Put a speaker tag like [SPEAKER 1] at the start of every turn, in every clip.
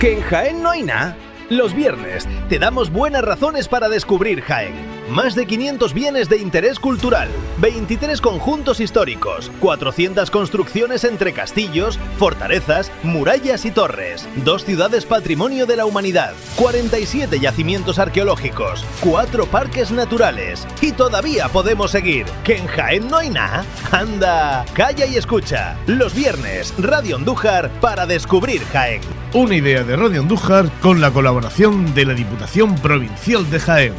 [SPEAKER 1] ¿Que en Jaén no hay nada? Los viernes te damos buenas razones para descubrir Jaén. Más de 500 bienes de interés cultural, 23 conjuntos históricos, 400 construcciones entre castillos, fortalezas, murallas y torres, 2 ciudades patrimonio de la humanidad, 47 yacimientos arqueológicos, 4 parques naturales y todavía podemos seguir. ¿Que en Jaén no hay nada? Anda, calla y escucha. Los viernes, Radio Andújar para descubrir Jaén.
[SPEAKER 2] Una idea de Radio Andújar con la colaboración de la Diputación Provincial de Jaén.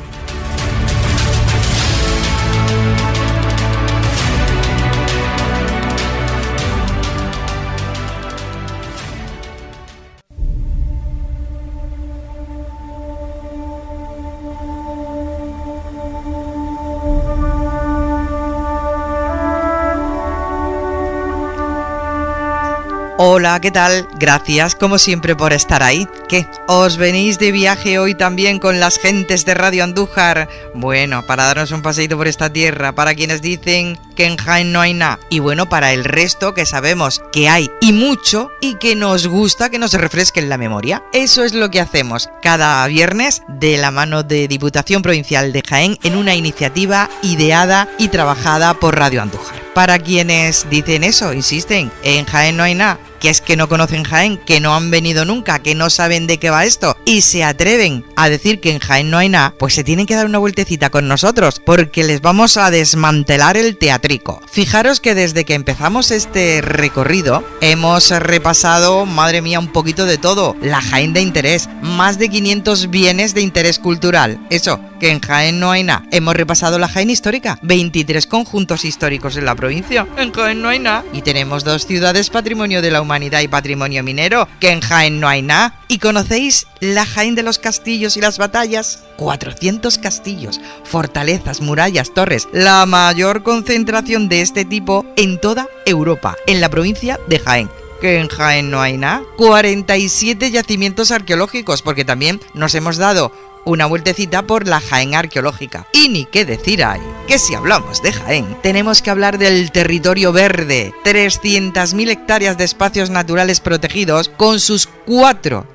[SPEAKER 3] Hola, ¿qué tal? Gracias como siempre por estar ahí. ¿Qué? ¿Os venís de viaje hoy también con las gentes de Radio Andújar? Bueno, para darnos un paseíto por esta tierra, para quienes dicen que en Jaén no hay nada, y bueno, para el resto que sabemos que hay y mucho y que nos gusta que nos refresque en la memoria. Eso es lo que hacemos cada viernes de la mano de Diputación Provincial de Jaén en una iniciativa ideada y trabajada por Radio Andújar. Para quienes dicen eso, insisten, en Jaén no hay nada, que es que no conocen Jaén, que no han venido nunca, que no saben de qué va esto y se atreven a decir que en Jaén no hay nada, pues se tienen que dar una vueltecita con nosotros porque les vamos a desmantelar el teatrico. Fijaros que desde que empezamos este recorrido hemos repasado, madre mía, un poquito de todo. La Jaén de interés, más de 500 bienes de interés cultural. Eso, que en Jaén no hay nada. Hemos repasado la Jaén histórica, 23 conjuntos históricos en la provincia. En Jaén no hay nada. Y tenemos 2 ciudades patrimonio de la humanidad y patrimonio minero, que en Jaén no hay nada. ¿Y conocéis la Jaén de los castillos y las batallas? 400 castillos, fortalezas, murallas, torres, la mayor concentración de este tipo en toda Europa, en la provincia de Jaén. Que en Jaén no hay nada. 47 yacimientos arqueológicos, porque también nos hemos dado una vueltecita por la Jaén arqueológica. Y ni qué decir hay, que si hablamos de Jaén, tenemos que hablar del territorio verde, 300.000 hectáreas de espacios naturales protegidos con sus 4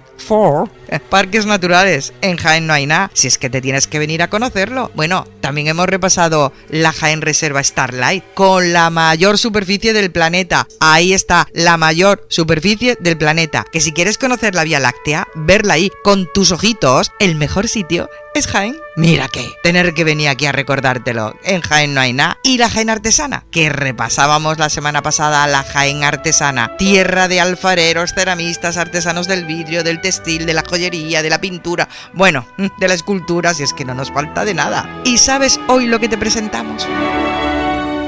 [SPEAKER 3] parques naturales. En Jaén no hay nada, si es que te tienes que venir a conocerlo. Bueno, también hemos repasado la Jaén Reserva Starlight, con la mayor superficie del planeta. Ahí está, la mayor superficie del planeta. Que si quieres conocer la Vía Láctea, verla ahí con tus ojitos, el mejor sitio es Jaén. Mira que tener que venir aquí a recordártelo. En Jaén no hay nada. Y la Jaén artesana, que repasábamos la semana pasada, la Jaén artesana, tierra de alfareros, ceramistas, artesanos del vidrio, del textil, de la joyería, de la pintura, bueno, de la escultura, si es que no nos falta de nada. ¿Y sabes hoy lo que te presentamos?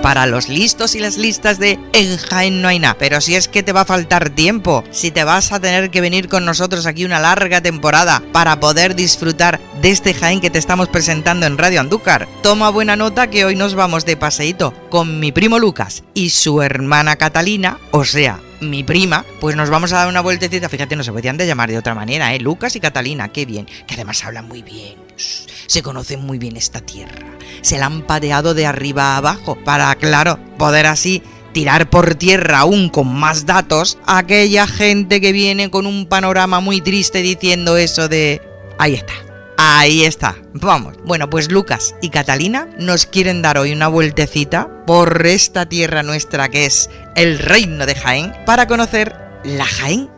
[SPEAKER 3] Para los listos y las listas de en Jaén no hay nada. Pero si es que te va a faltar tiempo, si te vas a tener que venir con nosotros aquí una larga temporada para poder disfrutar de este Jaén que te estamos presentando en Radio Andújar, toma buena nota que hoy nos vamos de paseíto con mi primo Lucas y su hermana Catalina, o sea, mi prima, pues nos vamos a dar una vueltecita. Fíjate, no se podían de llamar de otra manera, Lucas y Catalina, qué bien, que además hablan muy bien, se conocen muy bien esta tierra, se la han pateado de arriba a abajo para, claro, poder así tirar por tierra aún con más datos a aquella gente que viene con un panorama muy triste diciendo eso de ahí está, vamos. Bueno, pues Lucas y Catalina nos quieren dar hoy una vueltecita por esta tierra nuestra que es el reino de Jaén para conocer la Jaén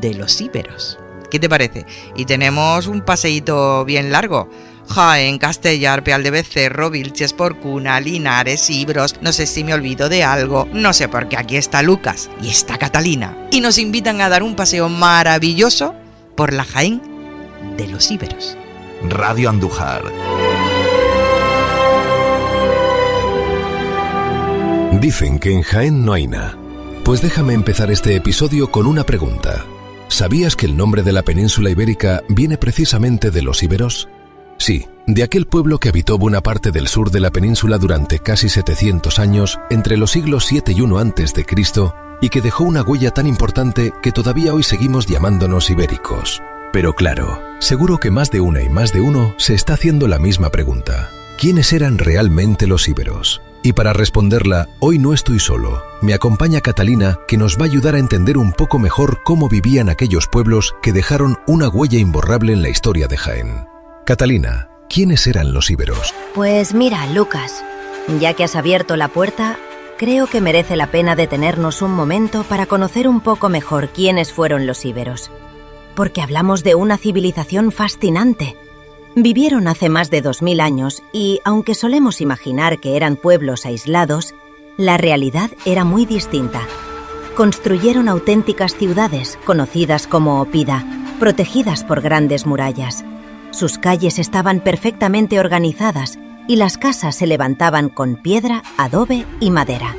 [SPEAKER 3] de los íberos. ¿Qué te parece? Y tenemos un paseíto bien largo. Jaén, Castellar, Peal de Becerro, Vilches, Porcuna, Linares, Ibros, no sé si me olvido de algo, no sé, porque aquí está Lucas y está Catalina y nos invitan a dar un paseo maravilloso por la Jaén de los íberos.
[SPEAKER 4] Radio Andújar. Dicen que en Jaén no hay nada. Pues déjame empezar este episodio con una pregunta. ¿Sabías que el nombre de la península ibérica viene precisamente de los íberos? Sí, de aquel pueblo que habitó buena parte del sur de la península durante casi 700 años, entre los siglos 7 y 1 a.C., y que dejó una huella tan importante que todavía hoy seguimos llamándonos ibéricos. Pero claro, seguro que más de una y más de uno se está haciendo la misma pregunta. ¿Quiénes eran realmente los íberos? Y para responderla, hoy no estoy solo. Me acompaña Catalina, que nos va a ayudar a entender un poco mejor cómo vivían aquellos pueblos que dejaron una huella imborrable en la historia de Jaén. Catalina, ¿quiénes eran los íberos?
[SPEAKER 5] Pues mira, Lucas, ya que has abierto la puerta, creo que merece la pena detenernos un momento para conocer un poco mejor quiénes fueron los íberos. Porque hablamos de una civilización fascinante. Vivieron hace más de 2000 años y, aunque solemos imaginar que eran pueblos aislados, la realidad era muy distinta. Construyeron auténticas ciudades, conocidas como Oppida, protegidas por grandes murallas. Sus calles estaban perfectamente organizadas y las casas se levantaban con piedra, adobe y madera.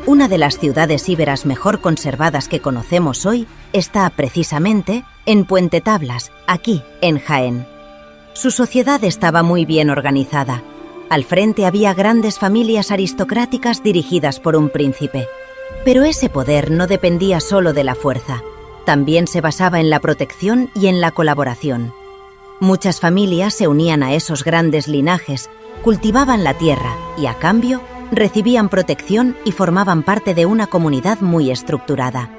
[SPEAKER 5] Una de las ciudades íberas mejor conservadas que conocemos hoy está precisamente en Puente Tablas, aquí, en Jaén. Su sociedad estaba muy bien organizada. Al frente había grandes familias aristocráticas dirigidas por un príncipe. Pero ese poder no dependía solo de la fuerza. También se basaba en la protección y en la colaboración. Muchas familias se unían a esos grandes linajes, cultivaban la tierra y, a cambio, recibían protección y formaban parte de una comunidad muy estructurada.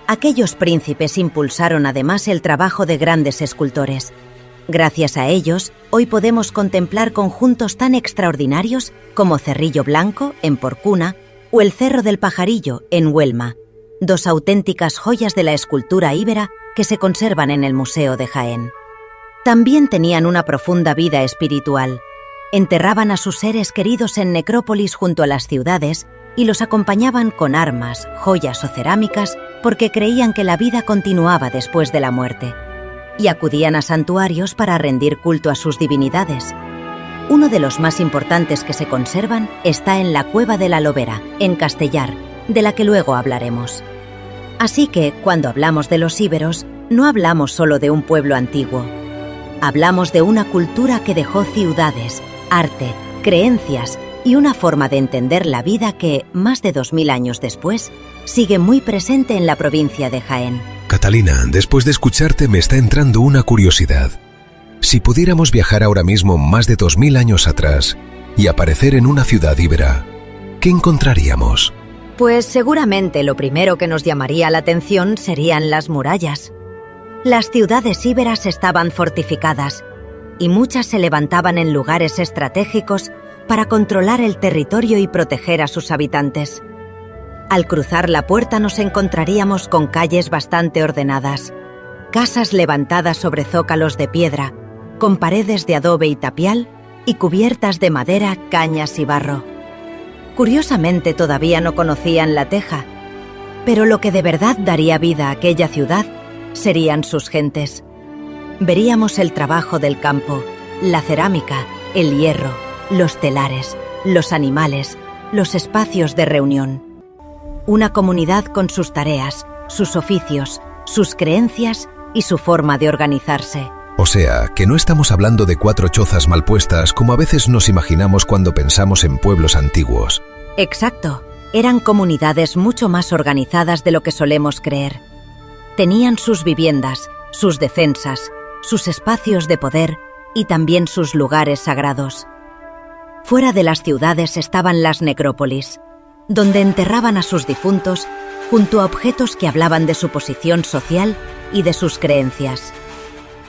[SPEAKER 5] Aquellos príncipes impulsaron además el trabajo de grandes escultores. Gracias a ellos, hoy podemos contemplar conjuntos tan extraordinarios como Cerrillo Blanco, en Porcuna, o el Cerro del Pajarillo, en Huelma, dos auténticas joyas de la escultura íbera que se conservan en el Museo de Jaén. También tenían una profunda vida espiritual. Enterraban a sus seres queridos en necrópolis junto a las ciudades y los acompañaban con armas, joyas o cerámicas porque creían que la vida continuaba después de la muerte. Y acudían a santuarios para rendir culto a sus divinidades. Uno de los más importantes que se conservan está en la Cueva de la Lobera, en Castellar, de la que luego hablaremos. Así que, cuando hablamos de los íberos, no hablamos solo de un pueblo antiguo. Hablamos de una cultura que dejó ciudades, arte, creencias y una forma de entender la vida que, más de 2000 años después, sigue muy presente en la provincia de Jaén.
[SPEAKER 4] Catalina, después de escucharte me está entrando una curiosidad. Si pudiéramos viajar ahora mismo más de 2000 años atrás y aparecer en una ciudad íbera, ¿qué encontraríamos?
[SPEAKER 5] Pues seguramente lo primero que nos llamaría la atención serían las murallas. Las ciudades íberas estaban fortificadas y muchas se levantaban en lugares estratégicos para controlar el territorio y proteger a sus habitantes. Al cruzar la puerta nos encontraríamos con calles bastante ordenadas, casas levantadas sobre zócalos de piedra, con paredes de adobe y tapial y cubiertas de madera, cañas y barro. Curiosamente todavía no conocían la teja, pero lo que de verdad daría vida a aquella ciudad serían sus gentes. Veríamos el trabajo del campo, la cerámica, el hierro, los telares, los animales, los espacios de reunión. Una comunidad con sus tareas, sus oficios, sus creencias y su forma de organizarse.
[SPEAKER 4] O sea, que no estamos hablando de 4 chozas mal puestas como a veces nos imaginamos cuando pensamos en pueblos antiguos.
[SPEAKER 5] Exacto. Eran comunidades mucho más organizadas de lo que solemos creer. Tenían sus viviendas, sus defensas, sus espacios de poder y también sus lugares sagrados. Fuera de las ciudades estaban las necrópolis, donde enterraban a sus difuntos junto a objetos que hablaban de su posición social y de sus creencias.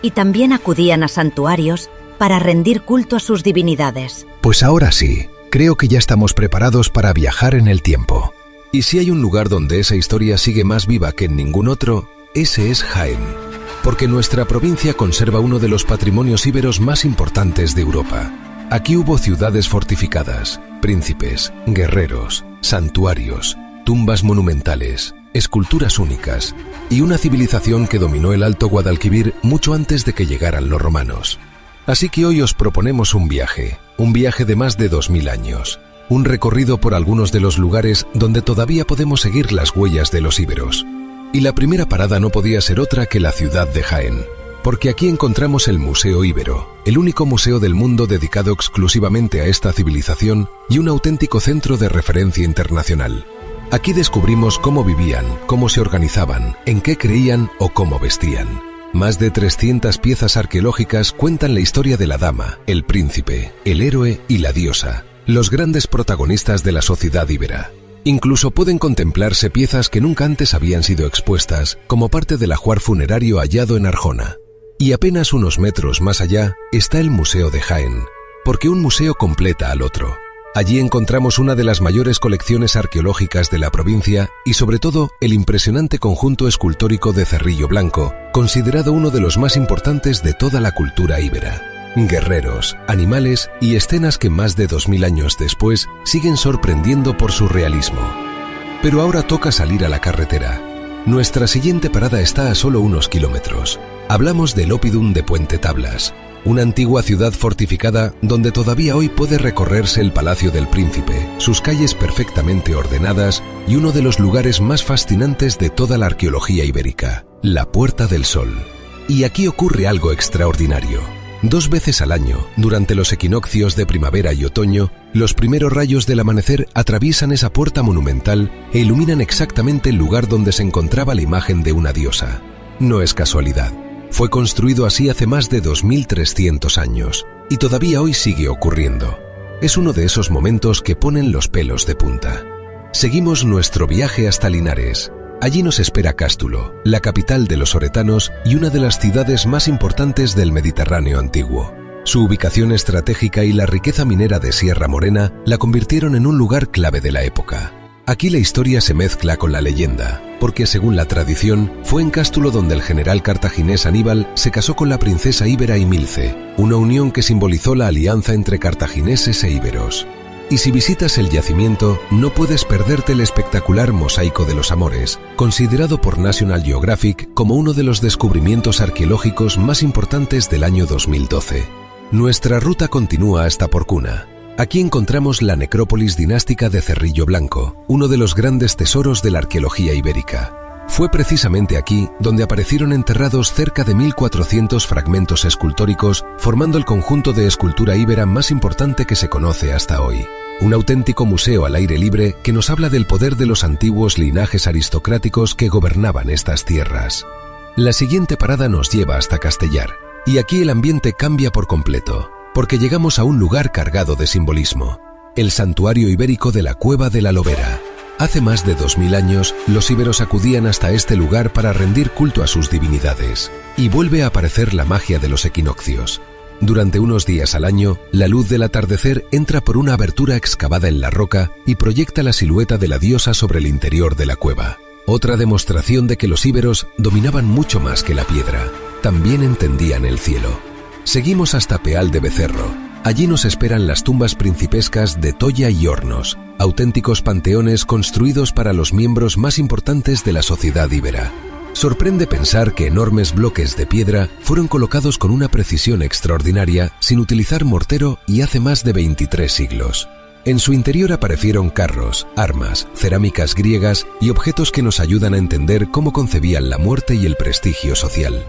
[SPEAKER 5] Y también acudían a santuarios para rendir culto a sus divinidades.
[SPEAKER 4] Pues ahora sí, creo que ya estamos preparados para viajar en el tiempo. Y si hay un lugar donde esa historia sigue más viva que en ningún otro, ese es Jaén. Porque nuestra provincia conserva uno de los patrimonios íberos más importantes de Europa. Aquí hubo ciudades fortificadas, príncipes, guerreros, santuarios, tumbas monumentales, esculturas únicas y una civilización que dominó el Alto Guadalquivir mucho antes de que llegaran los romanos. Así que hoy os proponemos un viaje de más de 2000 años, un recorrido por algunos de los lugares donde todavía podemos seguir las huellas de los íberos. Y la primera parada no podía ser otra que la ciudad de Jaén, porque aquí encontramos el Museo Íbero, el único museo del mundo dedicado exclusivamente a esta civilización y un auténtico centro de referencia internacional. Aquí descubrimos cómo vivían, cómo se organizaban, en qué creían o cómo vestían. Más de 300 piezas arqueológicas cuentan la historia de la dama, el príncipe, el héroe y la diosa. los grandes protagonistas de la sociedad íbera. Incluso pueden contemplarse piezas que nunca antes habían sido expuestas, como parte del ajuar funerario hallado en Arjona. Y apenas unos metros más allá está el Museo de Jaén, porque un museo completa al otro. Allí encontramos una de las mayores colecciones arqueológicas de la provincia y sobre todo el impresionante conjunto escultórico de Cerrillo Blanco, considerado uno de los más importantes de toda la cultura íbera. Guerreros, animales y escenas que más de 2000 años después siguen sorprendiendo por su realismo. Pero ahora toca salir a la carretera. Nuestra siguiente parada está a solo unos kilómetros. Hablamos del Oppidum de Puente Tablas, una antigua ciudad fortificada donde todavía hoy puede recorrerse el Palacio del Príncipe, sus calles perfectamente ordenadas y uno de los lugares más fascinantes de toda la arqueología ibérica, la Puerta del Sol. Y aquí ocurre algo extraordinario. 2 veces al año, durante los equinoccios de primavera y otoño, los primeros rayos del amanecer atraviesan esa puerta monumental e iluminan exactamente el lugar donde se encontraba la imagen de una diosa. No es casualidad. Fue construido así hace más de 2300 años, y todavía hoy sigue ocurriendo. Es uno de esos momentos que ponen los pelos de punta. Seguimos nuestro viaje hasta Linares. Allí nos espera Cástulo, la capital de los oretanos y una de las ciudades más importantes del Mediterráneo antiguo. Su ubicación estratégica y la riqueza minera de Sierra Morena la convirtieron en un lugar clave de la época. Aquí la historia se mezcla con la leyenda, porque según la tradición, fue en Cástulo donde el general cartaginés Aníbal se casó con la princesa íbera Imilce, una unión que simbolizó la alianza entre cartagineses e íberos. Y si visitas el yacimiento, no puedes perderte el espectacular Mosaico de los Amores, considerado por National Geographic como uno de los descubrimientos arqueológicos más importantes del año 2012. Nuestra ruta continúa hasta Porcuna. Aquí encontramos la necrópolis dinástica de Cerrillo Blanco, uno de los grandes tesoros de la arqueología ibérica. Fue precisamente aquí donde aparecieron enterrados cerca de 1400 fragmentos escultóricos, formando el conjunto de escultura íbera más importante que se conoce hasta hoy. Un auténtico museo al aire libre que nos habla del poder de los antiguos linajes aristocráticos que gobernaban estas tierras. La siguiente parada nos lleva hasta Castellar, y aquí el ambiente cambia por completo, porque llegamos a un lugar cargado de simbolismo, el santuario ibérico de la Cueva de la Lobera. Hace más de 2000 años, los íberos acudían hasta este lugar para rendir culto a sus divinidades, y vuelve a aparecer la magia de los equinoccios. Durante unos días al año, la luz del atardecer entra por una abertura excavada en la roca y proyecta la silueta de la diosa sobre el interior de la cueva. Otra demostración de que los íberos dominaban mucho más que la piedra, también entendían el cielo. Seguimos hasta Peal de Becerro. Allí nos esperan las tumbas principescas de Toya y Hornos, auténticos panteones construidos para los miembros más importantes de la sociedad íbera. Sorprende pensar que enormes bloques de piedra fueron colocados con una precisión extraordinaria sin utilizar mortero y hace más de 23 siglos. En su interior aparecieron carros, armas, cerámicas griegas y objetos que nos ayudan a entender cómo concebían la muerte y el prestigio social.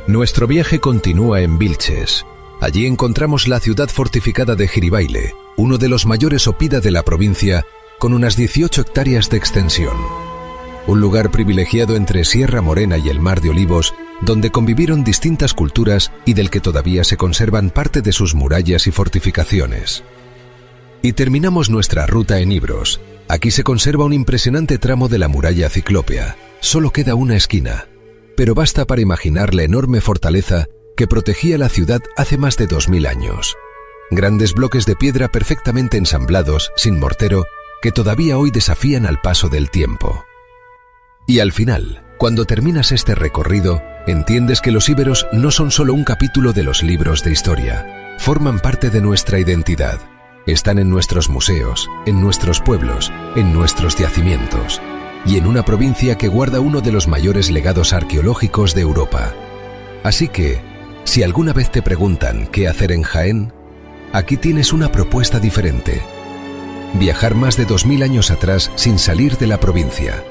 [SPEAKER 4] Nuestro viaje continúa en Vilches. Allí encontramos la ciudad fortificada de Giribaile, uno de los mayores oppida de la provincia, con unas 18 hectáreas de extensión. Un lugar privilegiado entre Sierra Morena y el Mar de Olivos, donde convivieron distintas culturas y del que todavía se conservan parte de sus murallas y fortificaciones. Y terminamos nuestra ruta en Ibros. Aquí se conserva un impresionante tramo de la muralla ciclópea. Solo queda una esquina, pero basta para imaginar la enorme fortaleza que protegía la ciudad hace más de 2000 años. Grandes bloques de piedra perfectamente ensamblados, sin mortero, que todavía hoy desafían al paso del tiempo. Y al final, cuando terminas este recorrido, entiendes que los íberos no son solo un capítulo de los libros de historia, forman parte de nuestra identidad. Están en nuestros museos, en nuestros pueblos, en nuestros yacimientos, y en una provincia que guarda uno de los mayores legados arqueológicos de Europa. Así que, si alguna vez te preguntan qué hacer en Jaén, aquí tienes una propuesta diferente. Viajar más de 2000 años atrás sin salir de la provincia,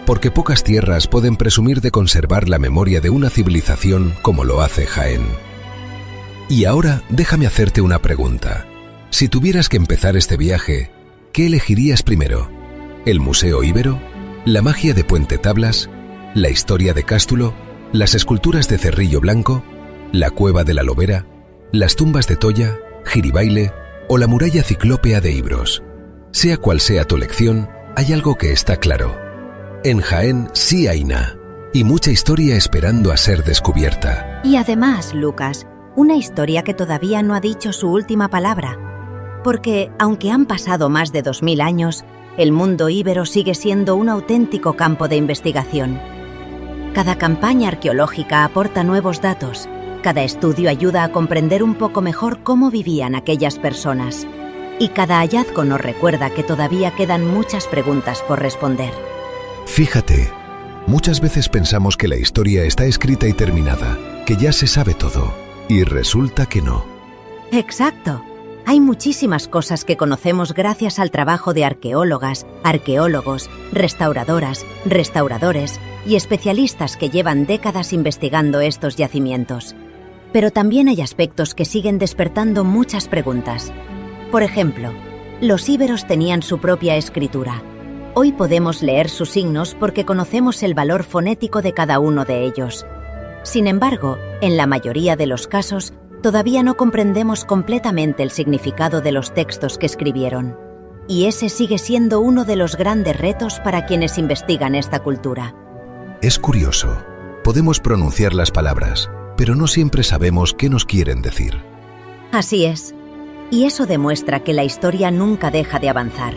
[SPEAKER 4] porque pocas tierras pueden presumir de conservar la memoria de una civilización como lo hace Jaén. Y ahora déjame hacerte una pregunta. Si tuvieras que empezar este viaje, ¿qué elegirías primero? ¿El Museo Íbero? ¿La magia de Puente Tablas? ¿La historia de Cástulo? ¿Las esculturas de Cerrillo Blanco? ¿La Cueva de la Lobera? ¿Las tumbas de Toya? ¿Giribaile? o la muralla ciclópea de Ibros. Sea cual sea tu elección, hay algo que está claro. En Jaén sí hay nada, y mucha historia esperando a ser descubierta.
[SPEAKER 5] Y además, Lucas, una historia que todavía no ha dicho su última palabra. Porque, aunque han pasado más de 2000 años, el mundo íbero sigue siendo un auténtico campo de investigación. Cada campaña arqueológica aporta nuevos datos. Cada estudio ayuda a comprender un poco mejor cómo vivían aquellas personas. Y cada hallazgo nos recuerda que todavía quedan muchas preguntas por responder.
[SPEAKER 4] Fíjate, muchas veces pensamos que la historia está escrita y terminada, que ya se sabe todo, y resulta que no.
[SPEAKER 5] Exacto. Hay muchísimas cosas que conocemos gracias al trabajo de arqueólogas, arqueólogos, restauradoras, restauradores y especialistas que llevan décadas investigando estos yacimientos. Pero también hay aspectos que siguen despertando muchas preguntas. Por ejemplo, los íberos tenían su propia escritura. Hoy podemos leer sus signos porque conocemos el valor fonético de cada uno de ellos. Sin embargo, en la mayoría de los casos, todavía no comprendemos completamente el significado de los textos que escribieron. Y ese sigue siendo uno de los grandes retos para quienes investigan esta cultura.
[SPEAKER 4] Es curioso. Podemos pronunciar las palabras, pero no siempre sabemos qué nos quieren decir.
[SPEAKER 5] Así es. Y eso demuestra que la historia nunca deja de avanzar.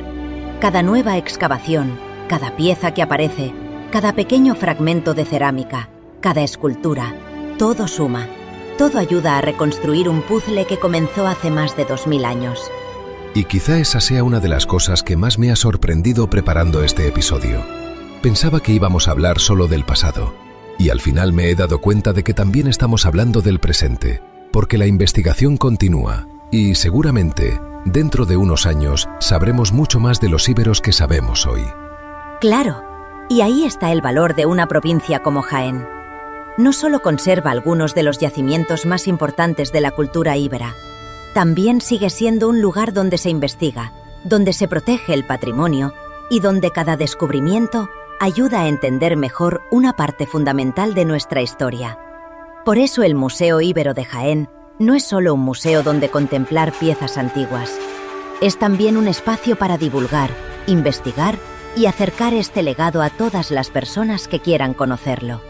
[SPEAKER 5] Cada nueva excavación, cada pieza que aparece, cada pequeño fragmento de cerámica, cada escultura, todo suma. Todo ayuda a reconstruir un puzzle que comenzó hace más de 2000 años.
[SPEAKER 4] Y quizá esa sea una de las cosas que más me ha sorprendido preparando este episodio. Pensaba que íbamos a hablar solo del pasado, y al final me he dado cuenta de que también estamos hablando del presente, porque la investigación continúa, y seguramente, dentro de unos años, sabremos mucho más de los íberos que sabemos hoy.
[SPEAKER 5] Claro, y ahí está el valor de una provincia como Jaén. No solo conserva algunos de los yacimientos más importantes de la cultura íbera, también sigue siendo un lugar donde se investiga, donde se protege el patrimonio y donde cada descubrimiento ayuda a entender mejor una parte fundamental de nuestra historia. Por eso el Museo Íbero de Jaén no es solo un museo donde contemplar piezas antiguas. Es también un espacio para divulgar, investigar y acercar este legado a todas las personas que quieran conocerlo.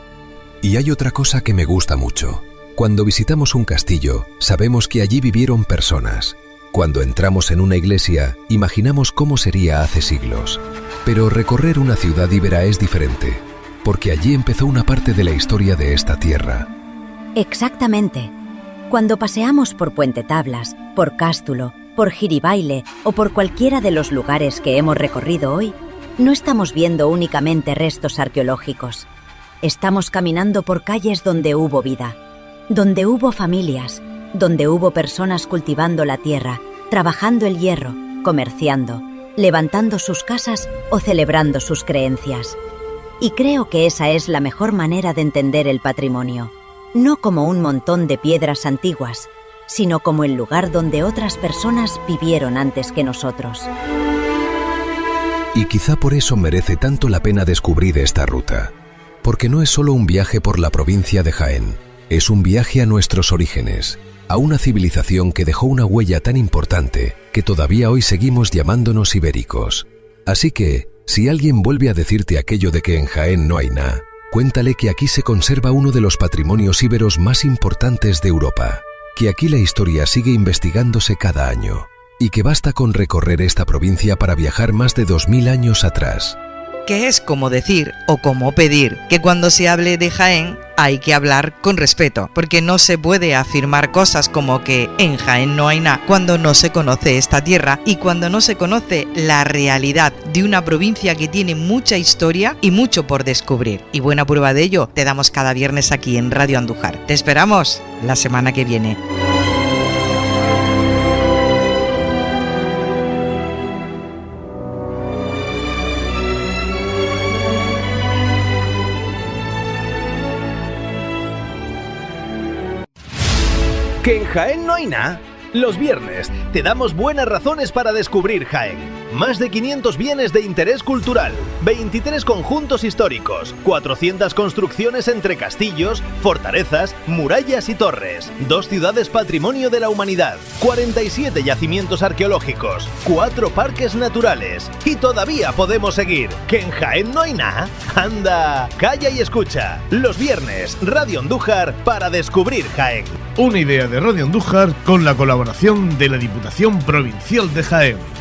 [SPEAKER 4] Y hay otra cosa que me gusta mucho. Cuando visitamos un castillo, sabemos que allí vivieron personas. Cuando entramos en una iglesia, imaginamos cómo sería hace siglos. Pero recorrer una ciudad íbera es diferente, porque allí empezó una parte de la historia de esta tierra.
[SPEAKER 5] Exactamente. Cuando paseamos por Puente Tablas, por Cástulo, por Giribaile o por cualquiera de los lugares que hemos recorrido hoy, no estamos viendo únicamente restos arqueológicos. Estamos caminando por calles donde hubo vida, donde hubo familias, donde hubo personas cultivando la tierra, trabajando el hierro, comerciando, levantando sus casas o celebrando sus creencias. Y creo que esa es la mejor manera de entender el patrimonio, no como un montón de piedras antiguas, sino como el lugar donde otras personas vivieron antes que nosotros.
[SPEAKER 4] Y quizá por eso merece tanto la pena descubrir esta ruta. Porque no es solo un viaje por la provincia de Jaén, es un viaje a nuestros orígenes, a una civilización que dejó una huella tan importante que todavía hoy seguimos llamándonos ibéricos. Así que, si alguien vuelve a decirte aquello de que en Jaén no hay nada, cuéntale que aquí se conserva uno de los patrimonios íberos más importantes de Europa, que aquí la historia sigue investigándose cada año, y que basta con recorrer esta provincia para viajar más de 2000 años atrás.
[SPEAKER 3] Que es como decir o como pedir que cuando se hable de Jaén hay que hablar con respeto, porque no se puede afirmar cosas como que en Jaén no hay nada cuando no se conoce esta tierra y cuando no se conoce la realidad de una provincia que tiene mucha historia y mucho por descubrir. Y buena prueba de ello te damos cada viernes aquí en Radio Andújar. Te esperamos la semana que viene.
[SPEAKER 1] ¿Que en Jaén no hay nada? Los viernes te damos buenas razones para descubrir Jaén. Más de 500 bienes de interés cultural, 23 conjuntos históricos, 400 construcciones entre castillos, fortalezas, murallas y torres, 2 ciudades patrimonio de la humanidad, 47 yacimientos arqueológicos, 4 parques naturales. Y todavía podemos seguir. ¿Que en Jaén no hay nada? ¡Anda! Calla y escucha. Los viernes, Radio Andújar para descubrir Jaén.
[SPEAKER 2] Una idea de Radio Andújar con la colaboración de la Diputación Provincial de Jaén.